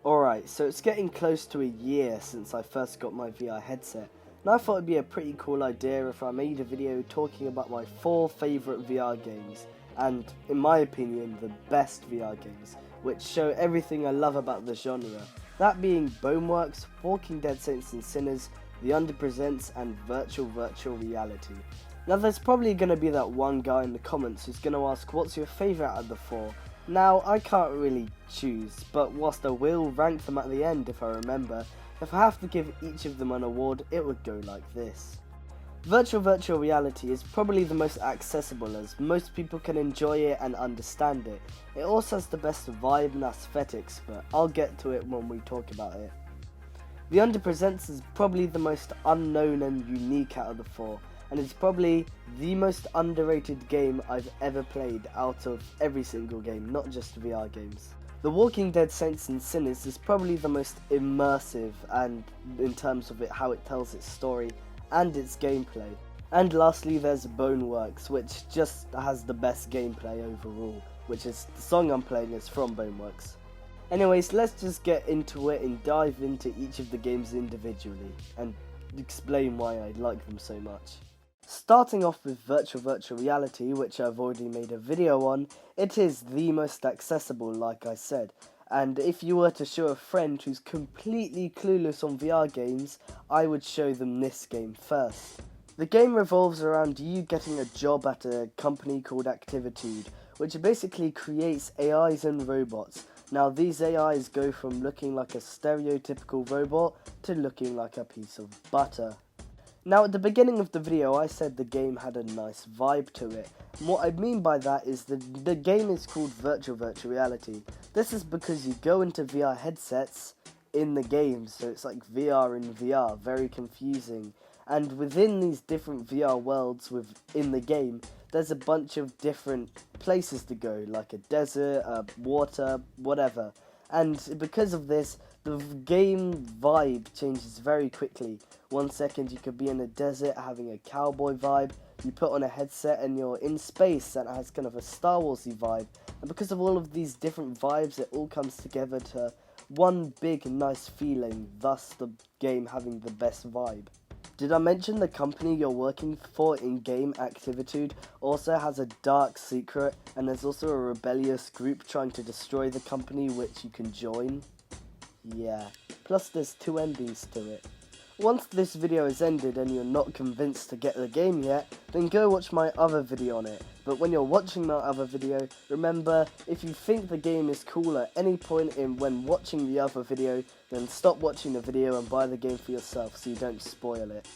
Alright, so it's getting close to a year since I first got my VR headset, and I thought it'd be a pretty cool idea if I made a video talking about my 4 favourite VR games, and, in my opinion, the best VR games, which show everything I love about the genre, that being Boneworks, Walking Dead Saints and Sinners, The Underpresents, and Virtual Reality. Now there's probably going to be that one guy in the comments who's going to ask what's your favourite out of the 4. Now, I can't really choose, but whilst I will rank them at the end if I remember, if I have to give each of them an award, it would go like this. Virtual Reality is probably the most accessible as most people can enjoy it and understand it. It also has the best vibe and aesthetics, but I'll get to it when we talk about it. The Underpresents is probably the most unknown and unique out of the 4, and it's probably the most underrated game I've ever played out of every single game, not just VR games. The Walking Dead Saints and Sinners is probably the most immersive and in terms of how it tells its story and its gameplay. And lastly there's Boneworks, which just has the best gameplay overall, which is the song I'm playing is from Boneworks. Anyways, let's just get into it and dive into each of the games individually and explain why I like them so much. Starting off with Virtual Reality, which I've already made a video on, it is the most accessible, like I said, and if you were to show a friend who's completely clueless on VR games, I would show them this game first. The game revolves around you getting a job at a company called Activitude, which basically creates AIs and robots. Now these AIs go from looking like a stereotypical robot to looking like a piece of butter. Now at the beginning of the video I said the game had a nice vibe to it, and what I mean by that is that the game is called Virtual Reality. This is because you go into VR headsets in the game, so it's like VR in VR, very confusing. And within these different VR worlds within the game, there's a bunch of different places to go, like a desert, water, whatever. And because of this, the game vibe changes very quickly. 1 second you could be in a desert having a cowboy vibe, you put on a headset and you're in space and it has kind of a Star Warsy vibe. And because of all of these different vibes, it all comes together to one big nice feeling, thus the game having the best vibe. Did I mention the company you're working for in-game, Activitude, also has a dark secret, and there's also a rebellious group trying to destroy the company which you can join? Yeah, plus there's 2 endings to it. Once this video is ended and you're not convinced to get the game yet, then go watch my other video on it. But when you're watching that other video, remember, if you think the game is cool at any point when watching the other video, then stop watching the video and buy the game for yourself so you don't spoil it.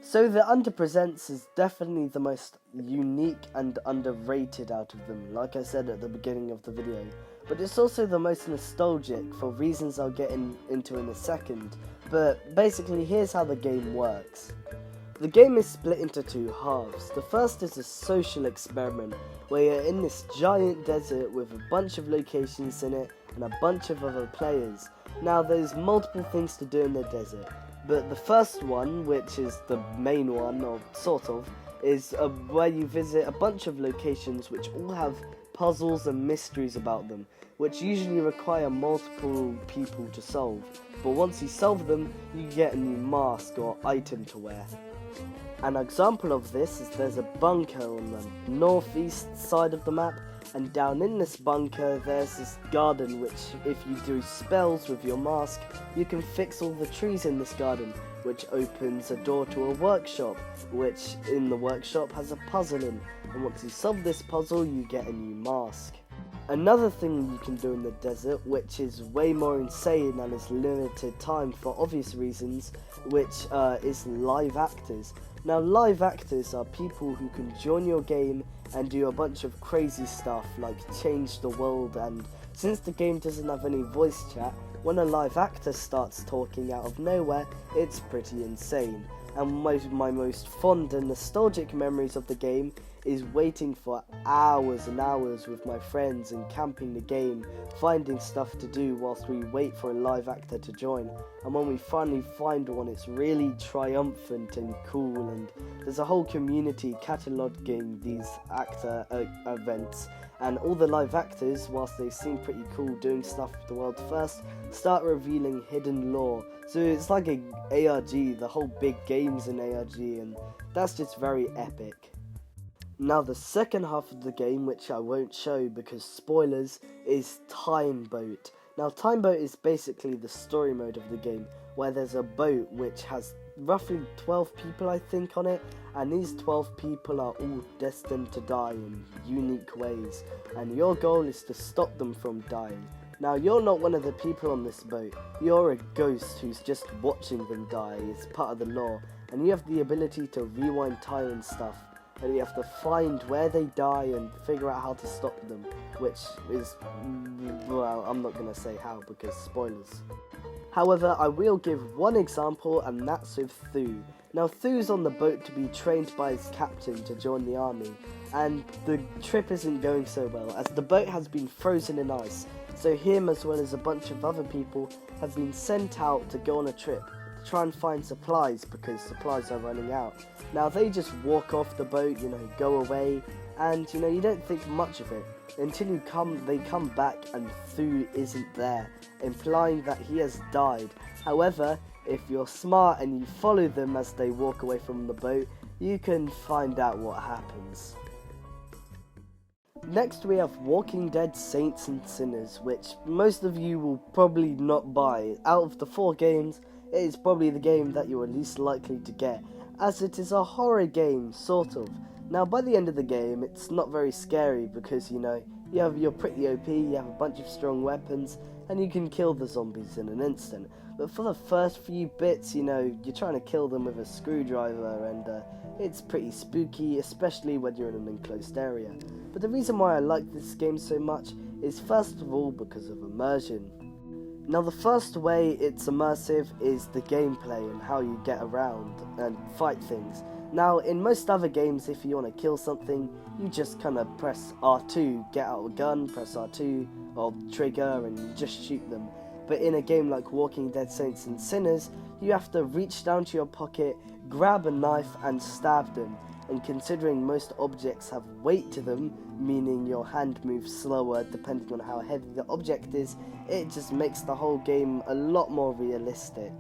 So The Underpresents is definitely the most unique and underrated out of them, like I said at the beginning of the video. But it's also the most nostalgic for reasons I'll get into in a second. But basically here's how the game works. The game is split into 2 halves. The first is a social experiment where you're in this giant desert with a bunch of locations in it and a bunch of other players. Now there's multiple things to do in the desert, but the first one, which is the main one, or sort of, is where you visit a bunch of locations which all have puzzles and mysteries about them, which usually require multiple people to solve. But once you solve them, you get a new mask or item to wear. An example of this is there's a bunker on the northeast side of the map, and down in this bunker there's this garden which, if you do spells with your mask, you can fix all the trees in this garden, which opens a door to a workshop, which in the workshop has a puzzle in, and once you solve this puzzle you get a new mask. Another thing you can do in the desert, which is way more insane and is limited time for obvious reasons, which is live actors. Now live actors are people who can join your game and do a bunch of crazy stuff like change the world, and since the game doesn't have any voice chat, when a live actor starts talking out of nowhere, it's pretty insane. And my most fond and nostalgic memories of the game is waiting for hours and hours with my friends and camping the game, finding stuff to do whilst we wait for a live actor to join. And when we finally find one, it's really triumphant and cool, and there's a whole community cataloguing these actor events, and all the live actors, whilst they seem pretty cool doing stuff with the world first, start revealing hidden lore. So it's like a ARG, the whole big game's an ARG, and that's just very epic. Now the second half of the game, which I won't show because spoilers, is Time Boat. Now Time Boat is basically the story mode of the game, where there's a boat which has roughly 12 people I think on it, and these 12 people are all destined to die in unique ways, and your goal is to stop them from dying. Now you're not one of the people on this boat, you're a ghost who's just watching them die. It's part of the lore, and you have the ability to rewind time and stuff, and you have to find where they die and figure out how to stop them, which is, well, I'm not going to say how because spoilers. However, I will give one example, and that's with Thu. Now Thu's on the boat to be trained by his captain to join the army, and the trip isn't going so well as the boat has been frozen in ice, so him as well as a bunch of other people have been sent out to go on a trip to try and find supplies because supplies are running out. Now they just walk off the boat, go away, and you don't think much of it until they come back and Thu isn't there, implying that he has died. However, if you're smart and you follow them as they walk away from the boat, you can find out what happens. Next we have Walking Dead Saints and Sinners, which most of you will probably not buy. Out of the 4 games, it is probably the game that you are least likely to get, as it is a horror game, sort of. Now by the end of the game, it's not very scary because you're pretty OP, you have a bunch of strong weapons, and you can kill the zombies in an instant. But for the first few bits, you're trying to kill them with a screwdriver, and it's pretty spooky, especially when you're in an enclosed area. But the reason why I like this game so much is first of all because of immersion. Now the first way it's immersive is the gameplay and how you get around and fight things. Now in most other games, if you want to kill something, you just kind of press R2, get out a gun, press R2 or trigger and you just shoot them. But in a game like Walking Dead Saints and Sinners, you have to reach down to your pocket, grab a knife and stab them. And considering most objects have weight to them, meaning your hand moves slower depending on how heavy the object is, it just makes the whole game a lot more realistic.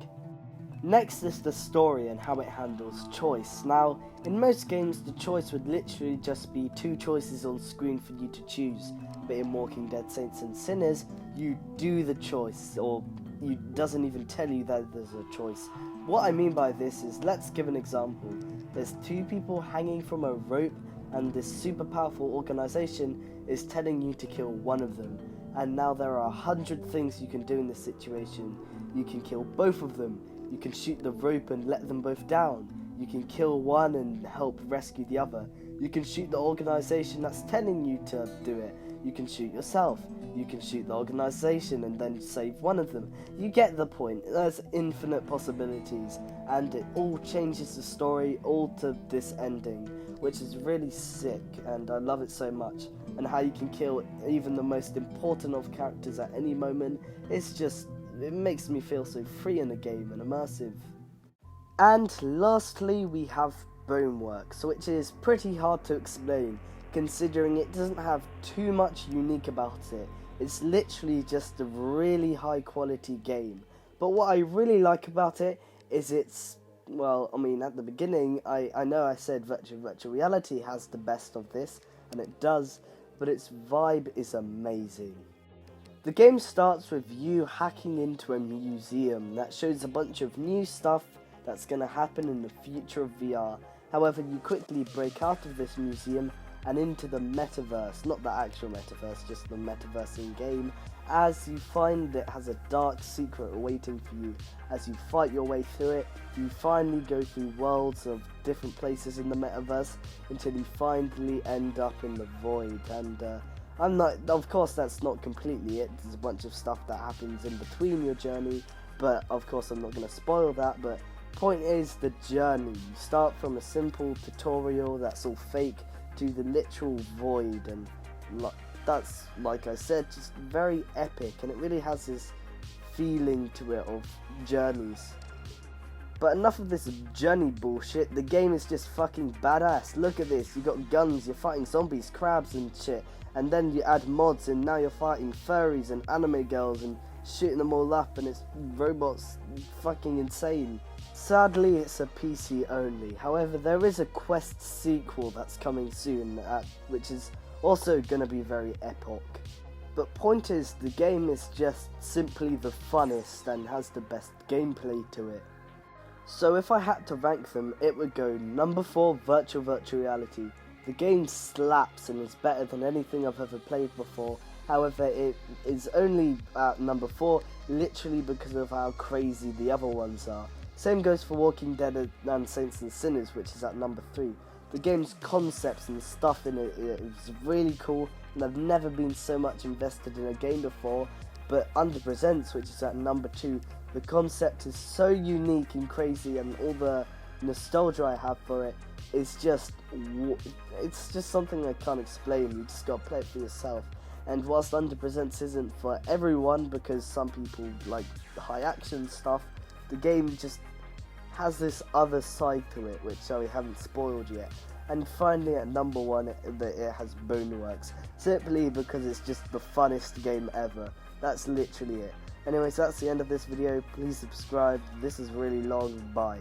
Next is the story and how it handles choice. Now, in most games the choice would literally just be 2 choices on screen for you to choose, but in Walking Dead Saints and Sinners, you do the choice, or it doesn't even tell you that there's a choice. What I mean by this is, let's give an example. There's 2 people hanging from a rope, and this super powerful organization is telling you to kill one of them. And now there are 100 things you can do in this situation. You can kill both of them. You can shoot the rope and let them both down. You can kill one and help rescue the other. You can shoot the organization that's telling you to do it. You can shoot yourself. You can shoot the organization and then save one of them. You get the point. There's infinite possibilities, and it all changes the story all to this ending, which is really sick, and I love it so much. And how you can kill even the most important of characters at any moment, it makes me feel so free in the game and immersive. And lastly, we have Boneworks, which is pretty hard to explain, considering it doesn't have too much unique about it. It's literally just a really high quality game. But what I really like about it is at the beginning, I know I said virtual reality has the best of this, and it does, but its vibe is amazing. The game starts with you hacking into a museum that shows a bunch of new stuff that's going to happen in the future of VR. However, you quickly break out of this museum and into the metaverse, not the actual metaverse, just the metaverse in game, as you find it has a dark secret awaiting for you. As you fight your way through it, you finally go through worlds of different places in the metaverse until you finally end up in the void. And of course that's not completely it, there's a bunch of stuff that happens in between your journey, but of course I'm not going to spoil that. But point is the journey. You start from a simple tutorial that's all fake to the literal void, and that's, like I said, just very epic, and it really has this feeling to it of journeys. But enough of this journey bullshit, the game is just fucking badass. Look at this, you got guns, you're fighting zombies, crabs and shit, and then you add mods, and now you're fighting furries and anime girls and shooting them all up, and it's robots fucking insane. Sadly, it's a PC only. However, there is a Quest sequel that's coming soon, which is also going to be very epic. But point is, the game is just simply the funnest and has the best gameplay to it. So if I had to rank them, it would go number 4, Virtual Reality. The game slaps and is better than anything I've ever played before. However, it is only at number 4, literally because of how crazy the other ones are. Same goes for Walking Dead and Saints and Sinners, which is at number 3. The game's concepts and stuff in it is really cool, and I've never been so much invested in a game before. But Under Presents, which is at number 2, the concept is so unique and crazy, and all the nostalgia I have for it is just, it's just something I can't explain. You just gotta play it for yourself. And whilst Under Presents isn't for everyone, because some people like high action stuff, the game just has this other side to it, which I haven't spoiled yet. And finally at number 1, it has Boneworks, simply because it's just the funnest game ever. That's literally it. Anyways, that's the end of this video. Please subscribe. This is really long. Bye.